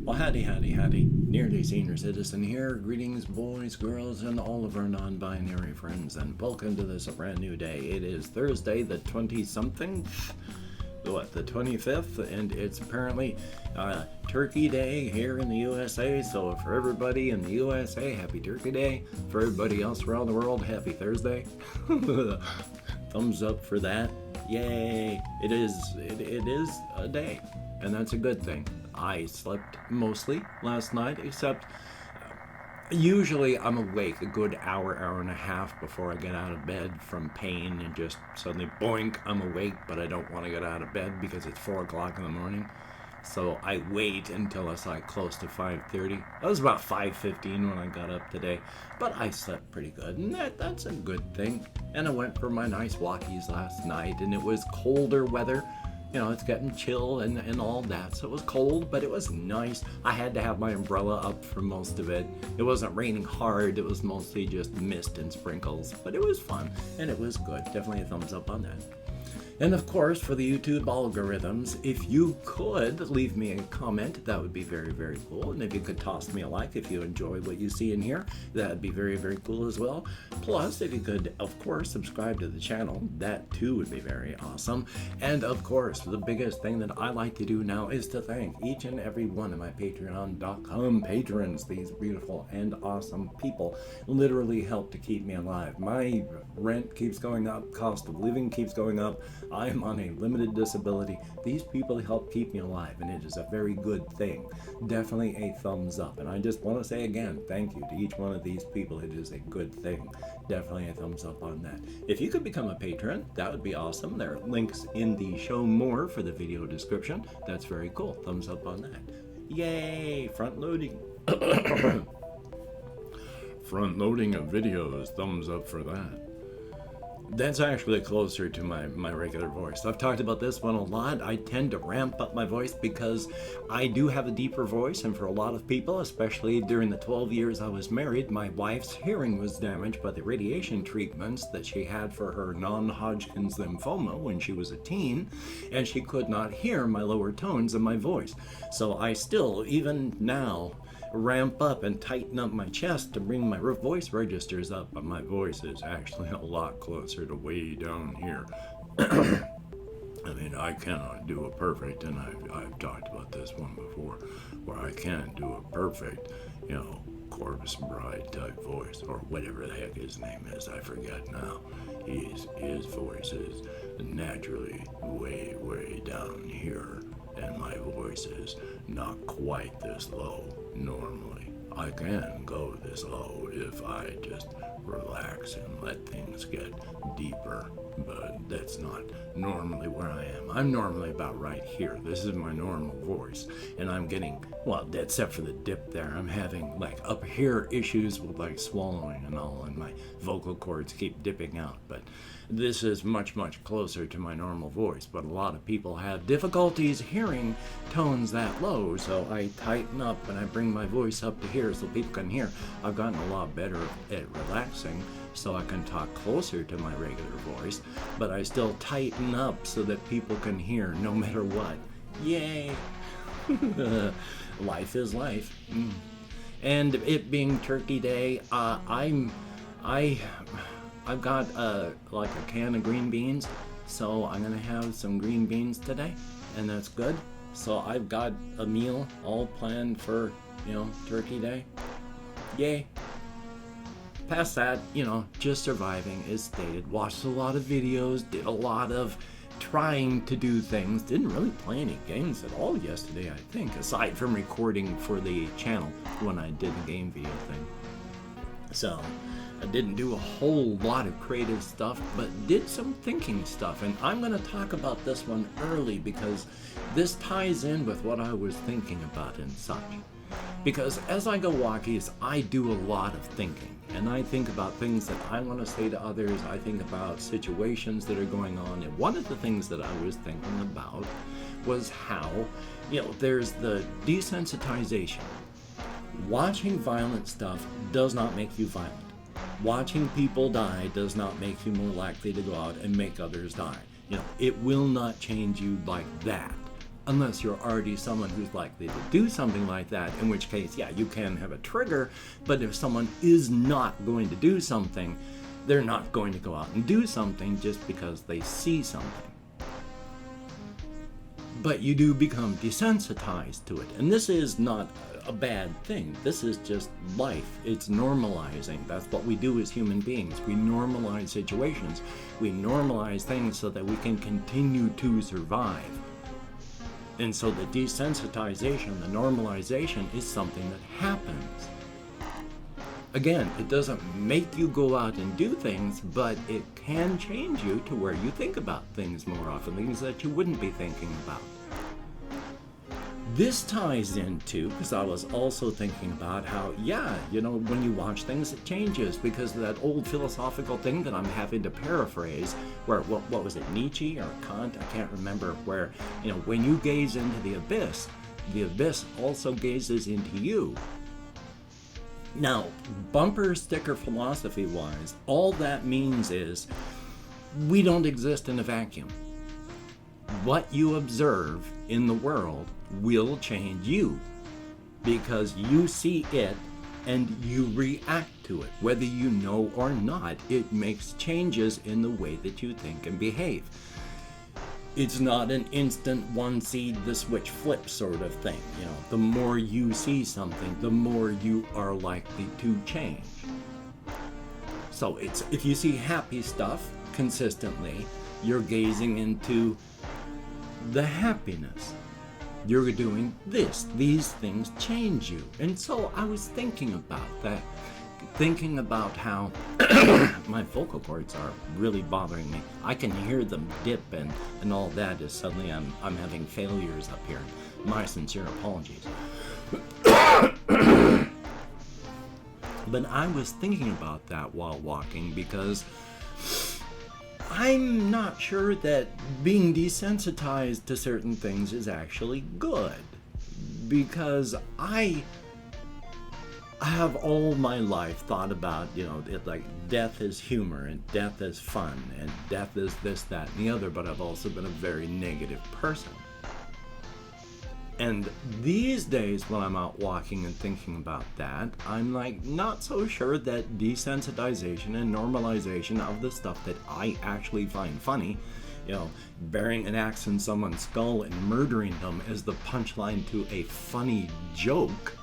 Well, howdy, Nearly Senior Citizen here. Greetings, boys, girls, and all of our non-binary friends, and welcome to this brand new day. It is Thursday, the 20-something, the 25th, and it's apparently Turkey Day here in the USA. So for everybody in the USA, happy Turkey Day. For everybody else around the world, happy Thursday. Thumbs up for that. Yay! It is a day, and that's a good thing. I slept mostly last night, except usually I'm awake a good hour and a half before I get out of bed from pain, and just suddenly boink, I'm awake, but I don't want to get out of bed because it's 4 o'clock in the morning. So I wait until it's like close to 5:30. It was about 5:15 when I got up today, but I slept pretty good, and that's a good thing. And I went for my nice walkies last night, and it was colder weather. You know, it's getting chill and all that, so it was cold, but it was nice. I had to have my umbrella up for most of it. It wasn't raining hard, it was mostly just mist and sprinkles, but it was fun, and it was good. Definitely a thumbs up on that. And of course, for the YouTube algorithms, if you could leave me a comment, that would be very, very cool. And if you could toss me a like if you enjoy what you see in here, that would be very, very cool as well. Plus, if you could, of course, subscribe to the channel, that too would be very awesome. And of course, the biggest thing that I like to do now is to thank each and every one of my Patreon.com patrons. These beautiful and awesome people literally help to keep me alive. My rent keeps going up, cost of living keeps going up. I'm on a limited disability. These people help keep me alive, and it is a very good thing. Definitely a thumbs up. And I just want to say again, thank you to each one of these people. It is a good thing. Definitely a thumbs up on that. If you could become a patron, that would be awesome. There are links in the show more for the video description. That's very cool. Thumbs up on that. Yay! Front loading. Front loading of videos. Thumbs up for that. That's actually closer to my regular voice. I've talked about this one a lot. I tend to ramp up my voice because I do have a deeper voice, and for a lot of people, especially during the 12 years I was married, my wife's hearing was damaged by the radiation treatments that she had for her non-Hodgkin's lymphoma when she was a teen, and she could not hear my lower tones of my voice. So I still, even now, ramp up and tighten up my chest to bring my voice registers up, but my voice is actually a lot closer to way down here. I mean, I cannot do a perfect, and I've talked about this one before, where I can't do a perfect, you know, Corpse Bride type voice, or whatever the heck his name is, I forget now. His voice is naturally way down here, and my voice is not quite this low normally. I can go this low if I just relax and let things get deeper, but that's not normally where I am. I'm normally about right here. This is my normal voice, and I'm getting, well, except for the dip there, I'm having like up here issues with like swallowing and all, and my vocal cords keep dipping out, but this is much closer to my normal voice. But a lot of people have difficulties hearing tones that low, so I tighten up and I bring my voice up to here so people can hear. I've gotten a lot better at relaxing so I can talk closer to my regular voice, but I still tighten up so that people can hear no matter what. Yay! Life is life. And it being Turkey Day, I've got like a can of green beans, so I'm gonna have some green beans today, and that's good. So I've got a meal all planned for, you know, Turkey Day. Yay. Past that, you know, just surviving is stated. Watched a lot of videos, did a lot of trying to do things. Didn't really play any games at all yesterday, I think, aside from recording for the channel when I did the game video thing. So I didn't do a whole lot of creative stuff, but did some thinking stuff. And I'm going to talk about this one early because this ties in with what I was thinking about and such. Because as I go walkies, I do a lot of thinking. And I think about things that I want to say to others. I think about situations that are going on. And one of the things that I was thinking about was how, you know, there's the desensitization. Watching violent stuff does not make you violent. Watching people die does not make you more likely to go out and make others die. You know, it will not change you like that. unless you're already someone who's likely to do something like that, in which case, yeah, you can have a trigger, but if someone is not going to do something, they're not going to go out and do something just because they see something. But you do become desensitized to it, and this is not a bad thing. This is just life. It's normalizing. That's what we do as human beings. We normalize situations. We normalize things so that we can continue to survive. And so the desensitization, the normalization is something that happens. Again, it doesn't make you go out and do things, but it can change you to where you think about things more often, things that you wouldn't be thinking about. This ties into, because I was also thinking about how, when you watch things, it changes because of that old philosophical thing that I'm having to paraphrase, where, what was it, Nietzsche or Kant? I can't remember, where, when you gaze into the abyss also gazes into you. Now, bumper sticker philosophy-wise, all that means is we don't exist in a vacuum. What you observe in the world will change you because you see it and you react to it. Whether you know or not, it makes changes in the way that you think and behave. It's not an instant one seed the switch flips sort of thing. The more you see something, the more you are likely to change. So if you see happy stuff consistently, you're gazing into the happiness. You're doing this. These things change you. And so I was thinking about that, thinking about how my vocal cords are really bothering me. I can hear them dip and all that as suddenly I'm having failures up here. My sincere apologies. But I was thinking about that while walking because I'm not sure that being desensitized to certain things is actually good, because I have all my life thought about, like death is humor and death is fun and death is this, that, and the other, but I've also been a very negative person. And these days when I'm out walking and thinking about that, I'm like not so sure that desensitization and normalization of the stuff that I actually find funny, burying an axe in someone's skull and murdering them as the punchline to a funny joke,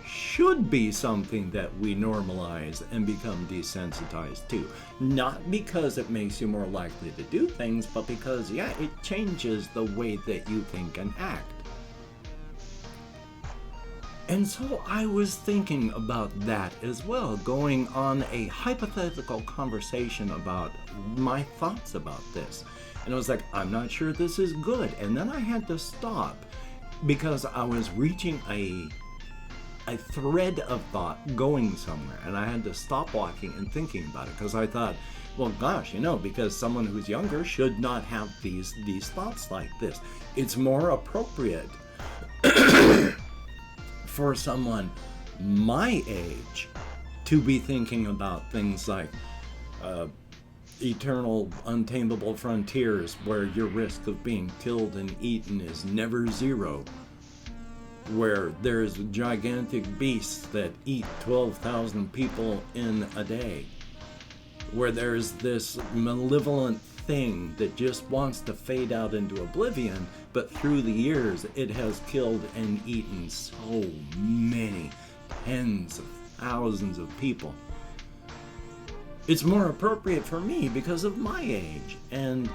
should be something that we normalize and become desensitized to. Not because it makes you more likely to do things, but because, it changes the way that you think and act. And so I was thinking about that as well, going on a hypothetical conversation about my thoughts about this. And I was like, I'm not sure this is good. And then I had to stop because I was reaching a thread of thought going somewhere, and I had to stop walking and thinking about it because I thought, well, gosh, because someone who's younger should not have these thoughts like this. It's more appropriate for someone my age to be thinking about things like eternal untamable frontiers where your risk of being killed and eaten is never zero, where there's gigantic beasts that eat 12,000 people in a day, where there's this malevolent thing that just wants to fade out into oblivion, but through the years it has killed and eaten so many tens of thousands of people. It's more appropriate for me because of my age, and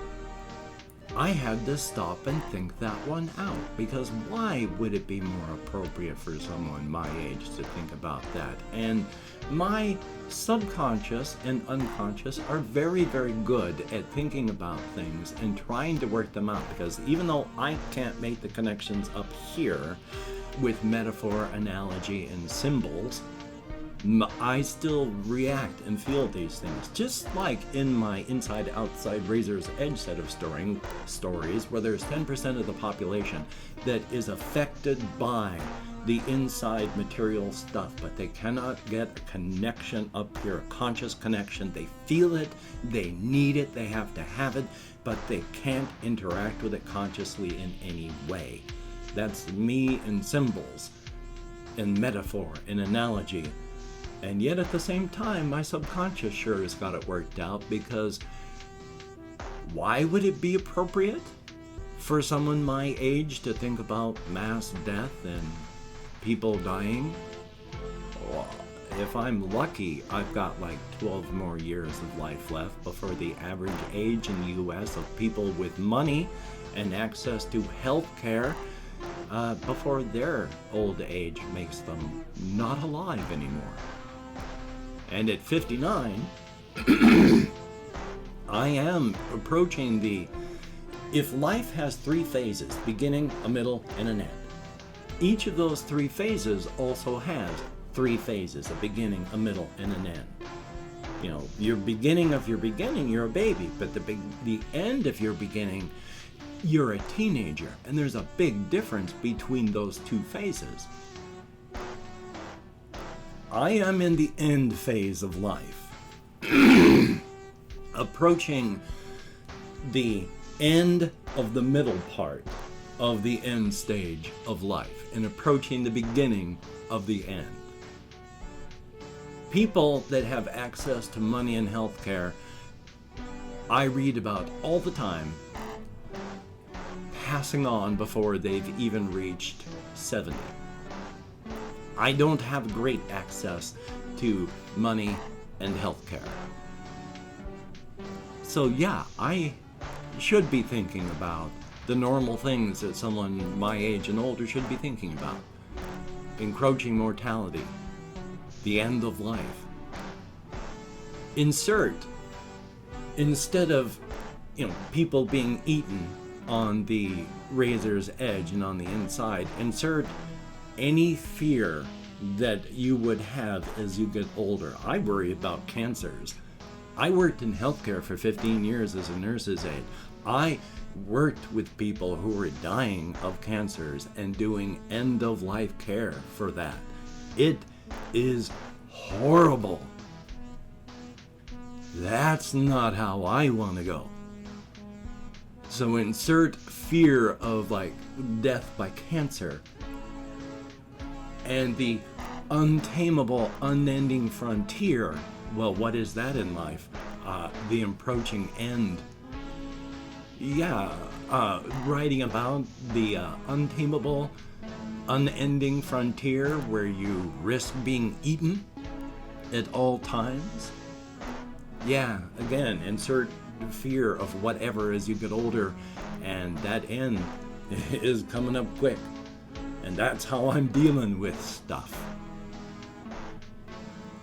I had to stop and think that one out, because why would it be more appropriate for someone my age to think about that? And my subconscious and unconscious are very, very good at thinking about things and trying to work them out, because even though I can't make the connections up here with metaphor, analogy, and symbols, I still react and feel these things. Just like in my Inside Outside Razor's Edge set of stories, where there's 10% of the population that is affected by the inside material stuff, but they cannot get a connection up here, a conscious connection. They feel it, they need it, they have to have it, but they can't interact with it consciously in any way. That's me in symbols, in metaphor, in analogy. And yet at the same time, my subconscious sure has got it worked out, because why would it be appropriate for someone my age to think about mass death and people dying? Well, if I'm lucky, I've got like 12 more years of life left before the average age in the US of people with money and access to health care, before their old age makes them not alive anymore. And at 59, I am approaching if life has 3 phases, beginning, a middle, and an end, each of those 3 phases also has 3 phases, a beginning, a middle, and an end. You know, your beginning of your beginning, you're a baby, but the end of your beginning, you're a teenager, and there's a big difference between those 2 phases. I am in the end phase of life, approaching the end of the middle part of the end stage of life, and approaching the beginning of the end. People that have access to money and health care, I read about all the time, passing on before they've even reached 70. I don't have great access to money and health care. So yeah, I should be thinking about the normal things that someone my age and older should be thinking about. Encroaching mortality, the end of life. Instead of, people being eaten on the razor's edge and on the inside, insert any fear that you would have as you get older. I worry about cancers. I worked in healthcare for 15 years as a nurse's aide. I worked with people who were dying of cancers and doing end-of-life care for that. It is horrible. That's not how I want to go. So insert fear of death by cancer and the untamable, unending frontier. Well, what is that in life? The approaching end. Yeah, writing about the untamable, unending frontier where you risk being eaten at all times. Yeah, again, insert fear of whatever as you get older, and that end is coming up quick. And that's how I'm dealing with stuff.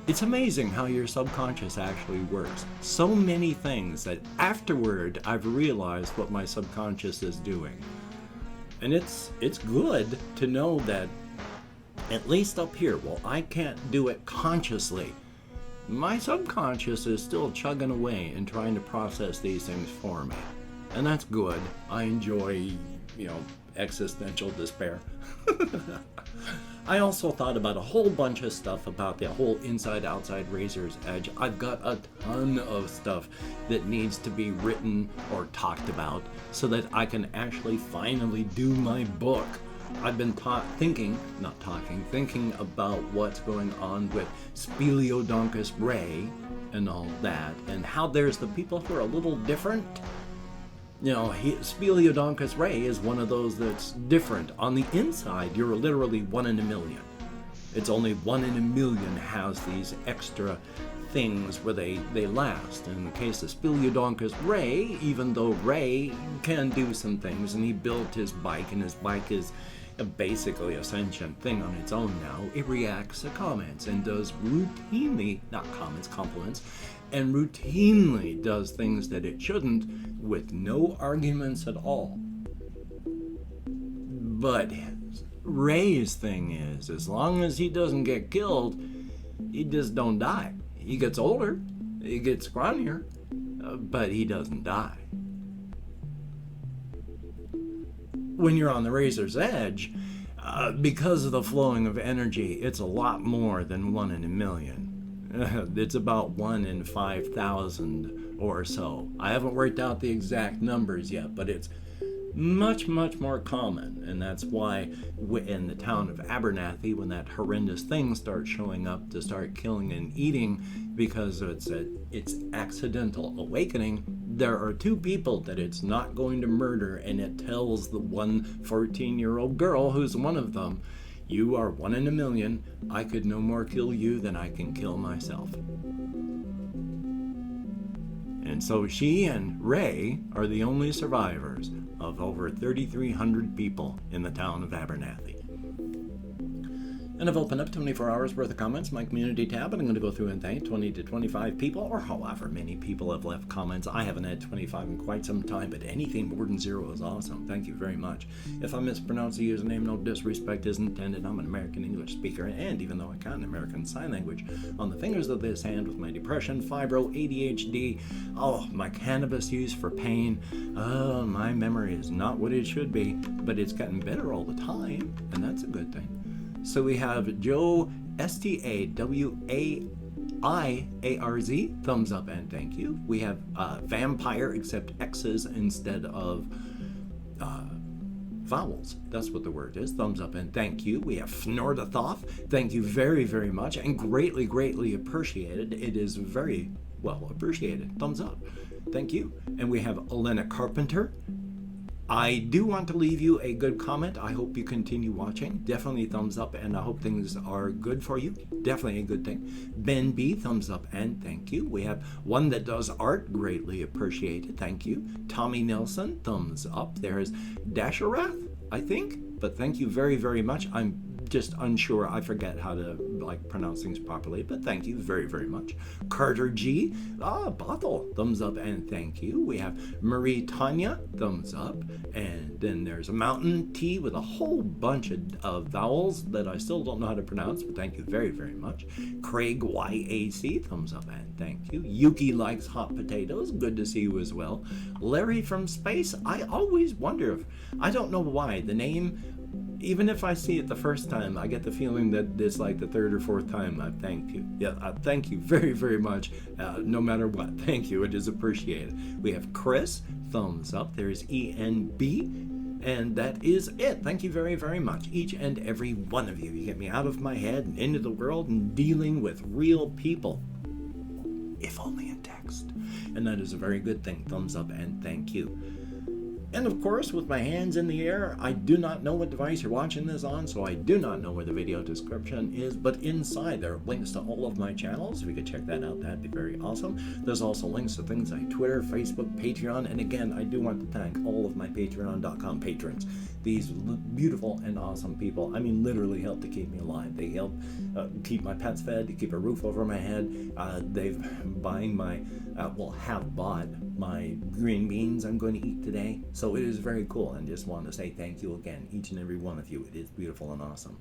It's amazing how your subconscious actually works. So many things that afterward I've realized what my subconscious is doing. And it's good to know that, at least up here, while I can't do it consciously, my subconscious is still chugging away and trying to process these things for me. And that's good. I enjoy, existential despair. I also thought about a whole bunch of stuff about the whole inside-outside razor's edge. I've got a ton of stuff that needs to be written or talked about so that I can actually finally do my book. I've been thinking about what's going on with Speleodoncus Ray and all that, and how there's the people who are a little different. Speleodoncus Ray is one of those that's different. On the inside, you're literally 1 in a million. It's only 1 in a million has these extra things where they last. In the case of Speleodoncus Ray, even though Ray can do some things, and he built his bike, and his bike is basically a sentient thing on its own now, it reacts to comments and does routinely, not comments, compliments, and routinely does things that it shouldn't with no arguments at all. But Ray's thing is, as long as he doesn't get killed, he just don't die. He gets older, he gets scrawnier, but he doesn't die. When you're on the razor's edge, because of the flowing of energy, it's a lot more than 1 in a million. It's about 1 in 5,000 or so. I haven't worked out the exact numbers yet, but it's much, much more common. And that's why in the town of Abernathy, when that horrendous thing starts showing up to start killing and eating because it's accidental awakening, there are 2 people that it's not going to murder, and it tells the one 14-year-old girl who's one of them, you are 1 in a million. I could no more kill you than I can kill myself. And so she and Ray are the only survivors of over 3,300 people in the town of Abernathy. And I've opened up 24 hours worth of comments, my community tab, and I'm going to go through and thank 20 to 25 people, or however many people have left comments. I haven't had 25 in quite some time, but anything more than 0 is awesome. Thank you very much. If I mispronounce the username, no disrespect is intended. I'm an American English speaker, and even though I can't American Sign Language, on the fingers of this hand with my depression, fibro, ADHD, my cannabis use for pain, my memory is not what it should be, but it's gotten better all the time, and that's a good thing. So we have Joe STAWAIARZ, thumbs up and thank you. We have vampire, except X's instead of vowels. That's what the word is. Thumbs up and thank you. We have Fnordathoth. Thank you very, very much, and greatly, greatly appreciated. It is very well appreciated. Thumbs up. Thank you. And we have Elena Carpenter. I do want to leave you a good comment. I hope you continue watching. Definitely thumbs up, and I hope things are good for you. Definitely a good thing. Ben B, thumbs up and thank you. We have one that does art, greatly appreciated. Thank you. Tommy Nelson, thumbs up. There's Dasharath, I think, but thank you very, very much. I'm just unsure. I forget how to pronounce things properly, but thank you very, very much. Carter G, Bothell, thumbs up and thank you. We have Marie Tanya, thumbs up, and then there's a Mountain T with a whole bunch of vowels that I still don't know how to pronounce, but thank you very, very much. Craig YAC, thumbs up and thank you. Yuki likes hot potatoes, good to see you as well. Larry from space, I always wonder I don't know why the name, even if I see it the first time, I get the feeling that it's like the 3rd or 4th time I've thanked you. Yeah, thank you very, very much, no matter what. Thank you, it is appreciated. We have Chris, thumbs up. There's ENB, and that is it. Thank you very, very much, each and every one of you. You get me out of my head and into the world and dealing with real people, if only in text. And that is a very good thing. Thumbs up and thank you. And of course, with my hands in the air, I do not know what device you're watching this on, so I do not know where the video description is, but inside there are links to all of my channels. If you could check that out, that'd be very awesome. There's also links to things like Twitter, Facebook, Patreon, and again, I do want to thank all of my Patreon.com patrons. These beautiful and awesome people, I mean, literally help to keep me alive. They help keep my pets fed, to keep a roof over my head. They've have bought my green beans I'm going to eat today. So it is very cool, and just want to say thank you again, each and every one of you. It is beautiful and awesome.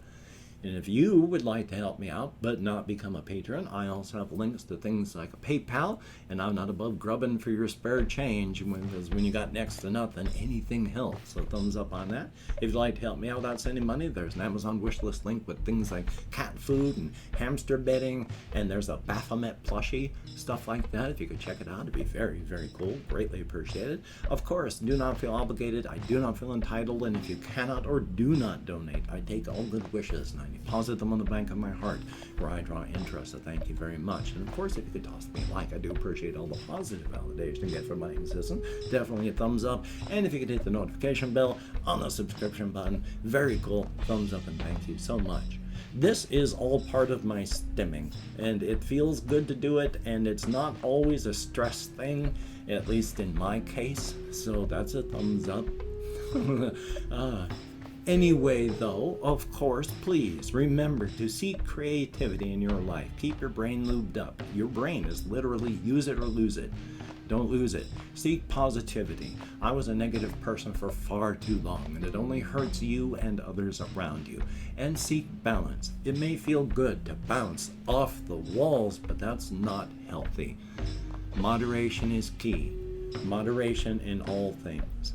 And if you would like to help me out but not become a patron, I also have links to things like a PayPal, and I'm not above grubbing for your spare change, because when you got next to nothing, anything helps. So thumbs up on that. If you'd like to help me out without sending money, there's an Amazon wishlist link with things like cat food and hamster bedding, and there's a Baphomet plushie, stuff like that. If you could check it out, it'd be very, very cool. Greatly appreciated. Of course, do not feel obligated. I do not feel entitled, and if you cannot or do not donate, I take all good wishes and I deposit them on the bank of my heart where I draw interest. So thank you very much. And of course, if you could toss me a like, I do appreciate all the positive validation I get from my existence. Definitely a thumbs up. And if you could hit the notification bell on the subscription button, very cool. Thumbs up and thank you so much. This is all part of my stimming, and it feels good to do it, and it's not always a stress thing, at least in my case. So that's a thumbs up. Anyway, though, of course, please remember to seek creativity in your life. Keep your brain lubed up. Your brain is literally use it or lose it. Don't lose it. Seek positivity. I was a negative person for far too long, and it only hurts you and others around you. And seek balance. It may feel good to bounce off the walls, but that's not healthy. Moderation is key. Moderation in all things.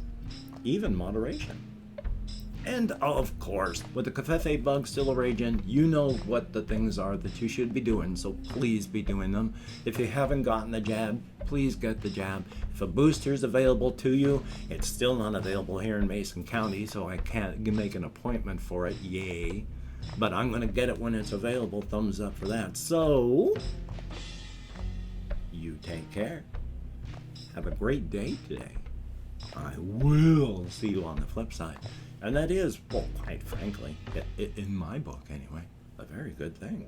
Even moderation. And of course, with the covfefe bug still raging, you know what the things are that you should be doing, so please be doing them. If you haven't gotten the jab, please get the jab. If a booster is available to you, it's still not available here in Mason County, so I can't make an appointment for it, yay. But I'm going to get it when it's available, thumbs up for that. So, you take care. Have a great day today. I will see you on the flip side. And that is, well, quite frankly, in my book anyway, a very good thing.